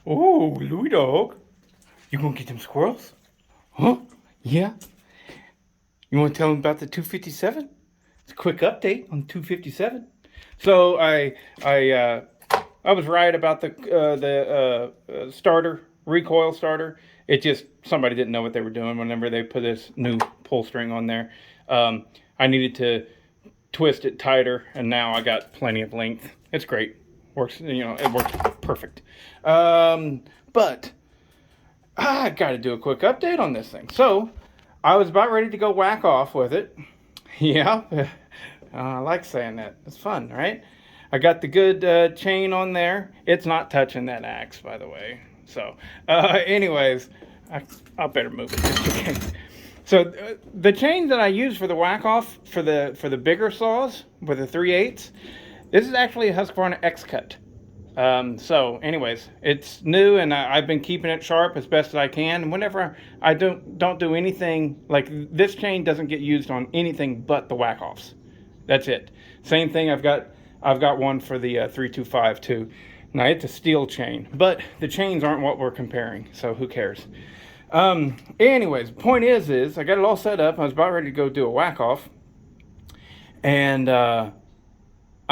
Oh, Louie dog. You gonna get them squirrels? Huh? Yeah. You want to tell them about the 257? It's a quick update on the 257. So I was right about the starter recoil starter. It just somebody didn't know what they were doing whenever they put this new pull string on there. I needed to twist it tighter, and now I got plenty of length. It's great. Works, it works perfect. But I got to do a quick update on this thing. So I was about ready to go whack off with it. Yeah, I like saying that. It's fun, right? I got the good chain on there. It's not touching that axe, by the way. So, anyways, I'll better move it just in case. So the chain that I use for the whack off for the bigger saws with the 3/8, this is actually a Husqvarna X Cut. So, anyways, it's new, and I've been keeping it sharp as best as I can. And whenever I don't do anything like this, chain doesn't get used on anything but the whack offs. That's it. Same thing. I've got one for the 325 too. Now it's a steel chain, but the chains aren't what we're comparing, so who cares? Anyways, point is I got it all set up. I was about ready to go do a whack off, and I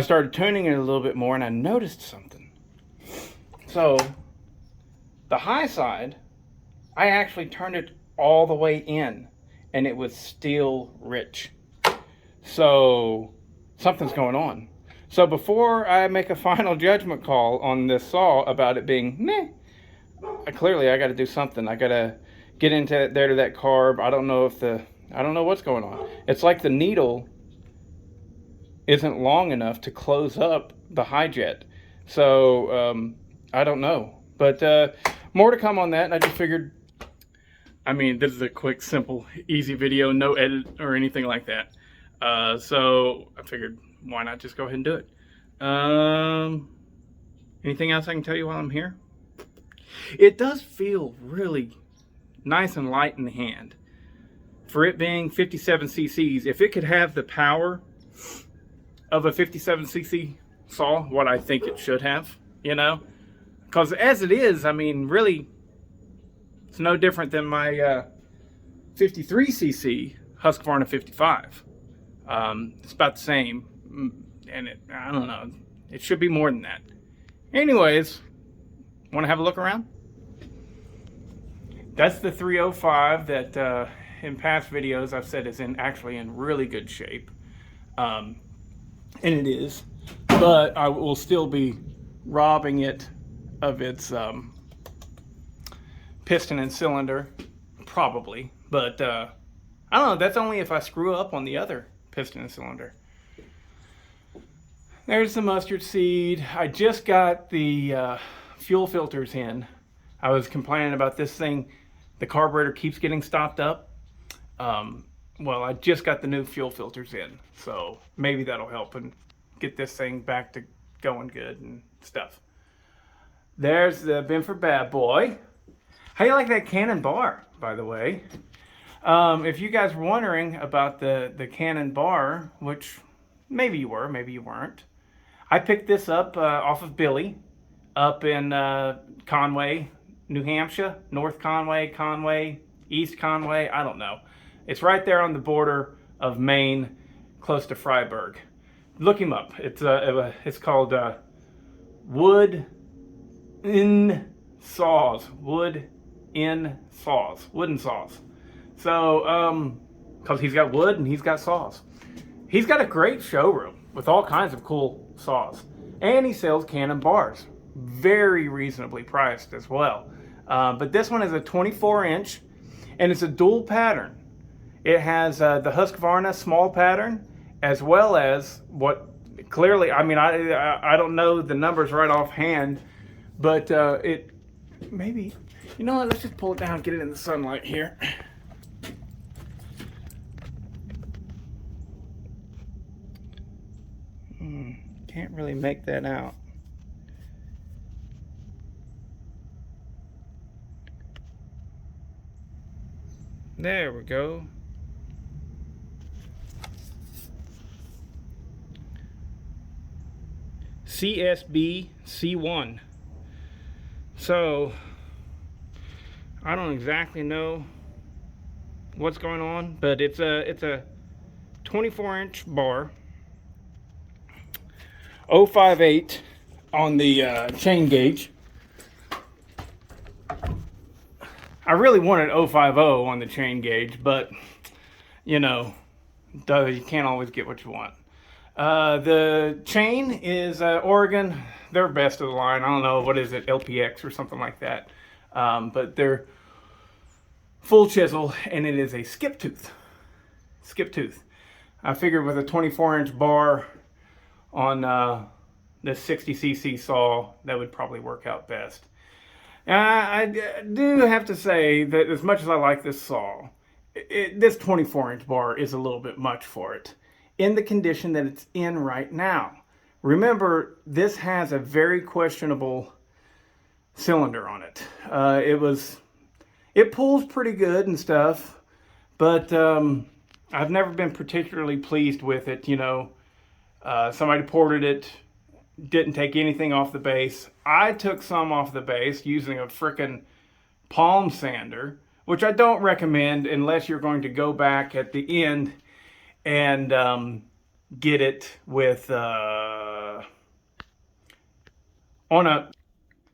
started tuning it a little bit more, and I noticed something. So the high side, I actually turned it all the way in, and it was steel rich. So something's going on. So before I make a final judgment call on this saw about it being meh, clearly I got to do something. I got to get into there to that carb. I don't know what's going on. It's like the needle isn't long enough to close up the high jet. So I don't know, but more to come on that. And I just figured, I mean, this is a quick, simple, easy video, no edit or anything like that. So I figured, why not just go ahead and do it? Anything else I can tell you while I'm here? It does feel really nice and light in the hand. For it being 57 cc's, if it could have the power of a 57cc saw, what I think it should have, because as it is, I mean, really, it's no different than my 53cc Husqvarna 55. It's about the same, and I don't know, it should be more than that. Anyways, want to have a look around? That's the 305 that in past videos I've said is actually in really good shape. And it is, but I will still be robbing it of its piston and cylinder, probably. But I don't know, that's only if I screw up on the other piston and cylinder. There's the mustard seed. I just got the fuel filters in. I was complaining about this thing. The carburetor keeps getting stopped up. Well, I just got the new fuel filters in, so maybe that'll help and get this thing back to going good and stuff. There's the Binford Bad Boy. How do you like that Cannon bar, by the way? If you guys were wondering about the Cannon bar, which maybe you were, maybe you weren't, I picked this up off of Billy up in Conway, New Hampshire, North Conway, East Conway, I don't know. It's right there on the border of Maine, close to Freiburg. Look him up. It's called Wood in Saws. Wooden saws. So, because he's got wood and he's got saws. He's got a great showroom with all kinds of cool saws. And he sells Cannon bars. Very reasonably priced as well. But this one is a 24-inch, and it's a dual pattern. It has the Husqvarna small pattern, as well as what clearly, I mean, I don't know the numbers right offhand, but it maybe, you know what, let's just pull it down, get it in the sunlight here. Can't really make that out. There we go. CSB C1. So I don't exactly know what's going on, but it's a 24-inch bar, 058 on the chain gauge. I really wanted 050 on the chain gauge, but you know, you can't always get what you want. The chain is Oregon. They're best of the line. I don't know, what is it, LPX or something like that. But they're full chisel, and it is a skip tooth. Skip tooth. I figured with a 24-inch bar on the 60cc saw, that would probably work out best. I do have to say that as much as I like this saw, this 24-inch bar is a little bit much for it in the condition that it's in right now. Remember, this has a very questionable cylinder on it. It pulls pretty good and stuff, but I've never been particularly pleased with it. Somebody ported it, didn't take anything off the base. I took some off the base using a frickin' palm sander, which I don't recommend unless you're going to go back at the end and get it with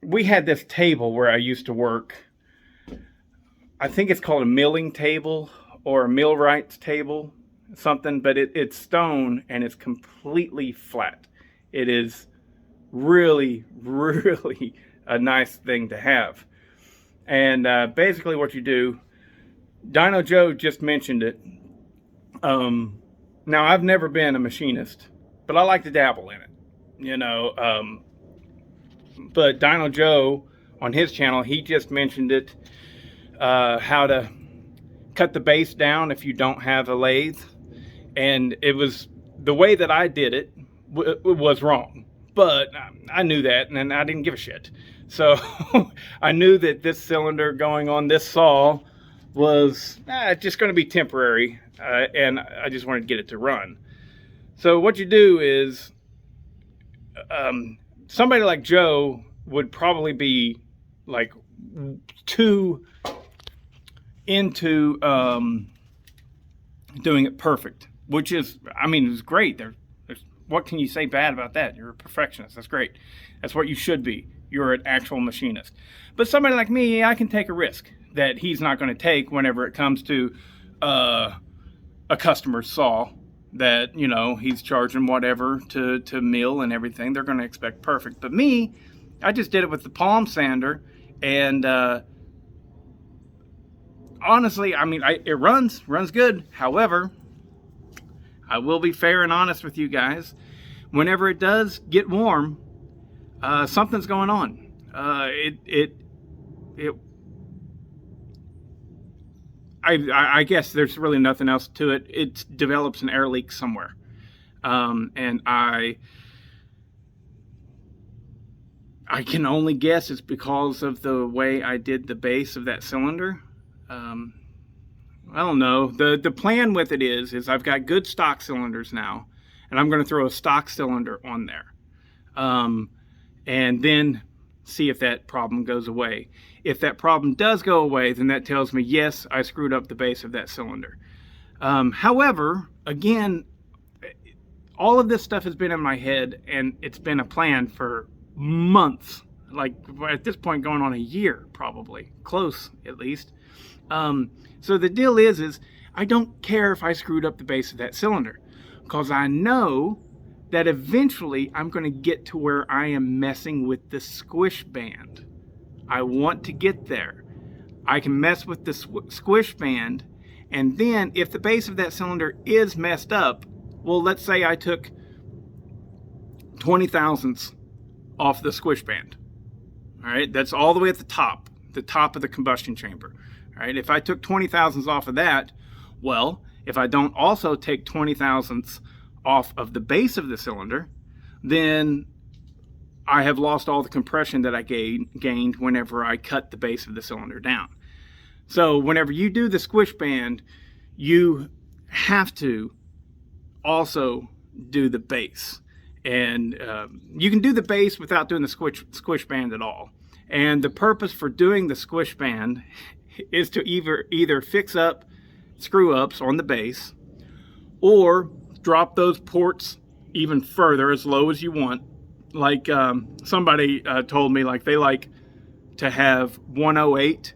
we had this table where I used to work. I think it's called a milling table or a millwright's table, something, but it's stone and it's completely flat. It is really, really a nice thing to have. And basically what you do, Dino Joe just mentioned it. Now, I've never been a machinist, but I like to dabble in it, but Dino Joe on his channel, he just mentioned it, how to cut the base down if you don't have a lathe. And it was the way that I did it was wrong, but I knew that, and I didn't give a shit. So I knew that this cylinder going on this saw was just going to be temporary, and I just wanted to get it to run. So what you do is, somebody like Joe would probably be like too into doing it perfect, which is, I mean, it was great. There's what can you say bad about that? You're a perfectionist. That's great. That's what you should be. You're an actual machinist. But somebody like me, I can take a risk that he's not going to take whenever it comes to a customer's saw that, he's charging whatever to mill and everything. They're going to expect perfect. But me, I just did it with the palm sander, and honestly, I mean, it runs good. However, I will be fair and honest with you guys. Whenever it does get warm, something's going on. I guess there's really nothing else to it. It develops an air leak somewhere, and I can only guess it's because of the way I did the base of that cylinder. I don't know. The plan with it is I've got good stock cylinders now, and I'm going to throw a stock cylinder on there, and then see if that problem goes away. If that problem does go away, then that tells me, yes, I screwed up the base of that cylinder. However, again, all of this stuff has been in my head, and it's been a plan for months, like at this point going on a year, probably close at least. So the deal is I don't care if I screwed up the base of that cylinder, because I know that eventually I'm going to get to where I am messing with the squish band. I want to get there. I can mess with the squish band, and then if the base of that cylinder is messed up, well, let's say I took 20 thousandths off the squish band. All right, that's all the way at the top of the combustion chamber. All right, if I took 20 thousandths off of that, well, if I don't also take 20 thousandths off of the base of the cylinder, then I have lost all the compression that I gained whenever I cut the base of the cylinder down. So whenever you do the squish band, you have to also do the base. And you can do the base without doing the squish band at all. And the purpose for doing the squish band is to either fix up screw ups on the base, or drop those ports even further, as low as you want. Like somebody told me, like they like to have 108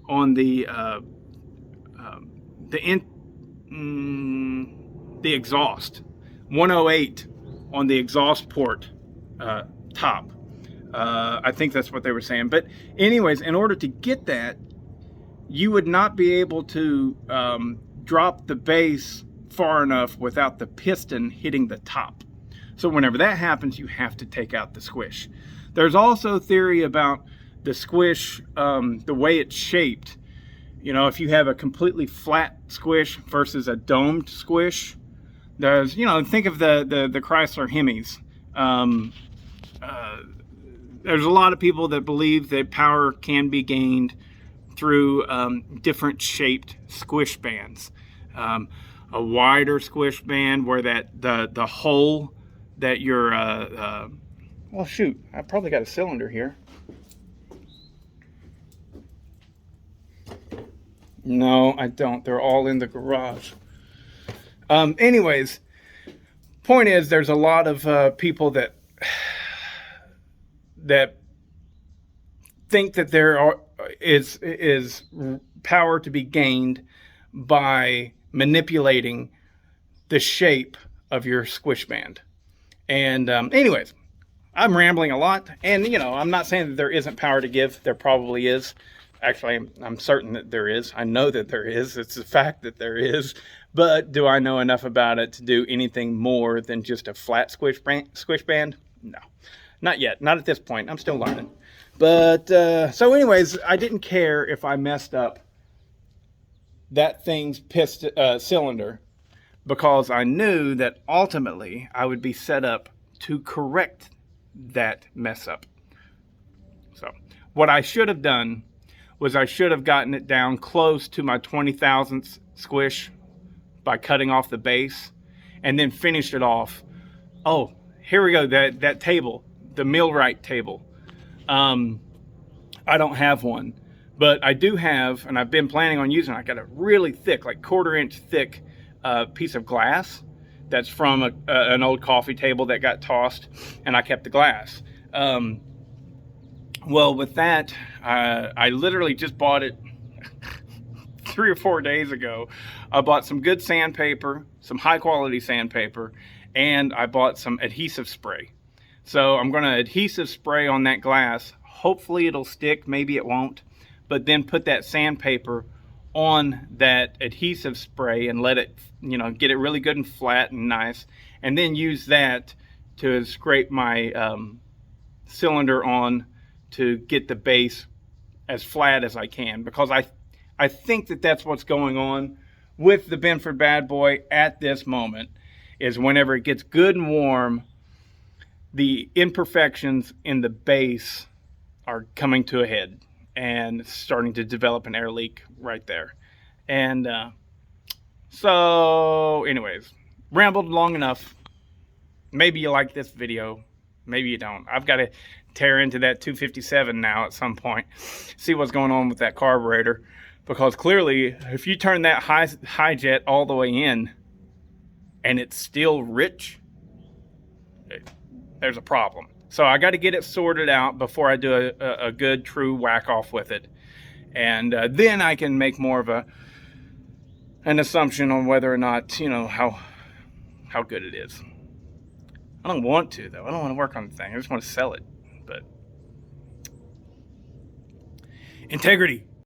on the exhaust, 108 on the exhaust port top. I think that's what they were saying. But anyways, in order to get that, you would not be able to drop the base far enough without the piston hitting the top. So whenever that happens, you have to take out the squish. There's also theory about the squish, the way it's shaped. You know, if you have a completely flat squish versus a domed squish, there's, you know, think of the Chrysler Hemis. There's a lot of people that believe that power can be gained through different shaped squish bands. A wider squish band where the hole that you're, well, shoot, I probably got a cylinder here. No, I don't. They're all in the garage. Anyways, point is, there's a lot of people that think that there is power to be gained by manipulating the shape of your squish band. And anyways, I'm rambling a lot, and you know, I'm not saying that there isn't power to give. There probably is. Actually, I'm certain that there is. I know that there is. It's a fact that there is. But do I know enough about it to do anything more than just a flat squish band? No, not yet. Not at this point. I'm still learning. But so anyways, I didn't care if I messed up that thing's cylinder, because I knew that ultimately I would be set up to correct that mess up. So what I should have done was I should have gotten it down close to my 20 thousandths squish by cutting off the base, and then finished it off. Oh, here we go, that table, the millwright table. I don't have one, but I do have, and I've been planning on using it. I got a really thick, like 1/4 inch thick piece of glass that's from an old coffee table that got tossed, and I kept the glass. Well, with that, I literally just bought it 3 or 4 days ago. I bought some good sandpaper, some high quality sandpaper, and I bought some adhesive spray. So I'm going to adhesive spray on that glass. Hopefully it'll stick, maybe it won't, but then put that sandpaper on that adhesive spray and let it, you know, get it really good and flat and nice, and then use that to scrape my cylinder on to get the base as flat as I can, because I think that that's what's going on with the Binford bad boy at this moment, is whenever it gets good and warm, the imperfections in the base are coming to a head and starting to develop an air leak right there. And so anyways, rambled long enough. Maybe you like this video, maybe you don't. I've got to tear into that 257 now at some point, see what's going on with that carburetor, because clearly if you turn that high jet all the way in and it's still rich, there's a problem. So I got to get it sorted out before I do a good true whack off with it, and then I can make more of an assumption on whether or not, you know, how good it is. I don't want to, though. I don't want to work on the thing. I just want to sell it. But integrity.